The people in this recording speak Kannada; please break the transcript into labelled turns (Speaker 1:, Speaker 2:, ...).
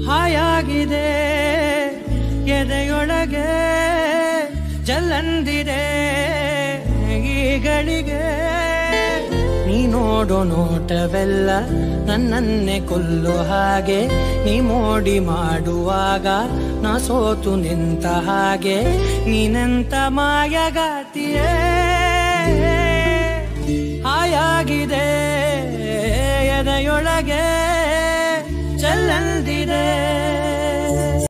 Speaker 1: ಹಾಯಾಗಿದೆ ಎದೆಯೊಳಗೆ ಜಲ್ಲಂದಿದೆ ಈಗಳಿಗೆ ನೀ ನೋಡೋ ನೋಟವೆಲ್ಲ ನನ್ನನ್ನೇ ಕೊಲ್ಲೋ ಹಾಗೆ ನೀ ಮೋಡಿ ಮಾಡುವಾಗ ನಾ ಸೋತು ನಿಂತ ಹಾಗೆ ನೀನೆಂತ ಮಾಯಗಾತಿಯೇ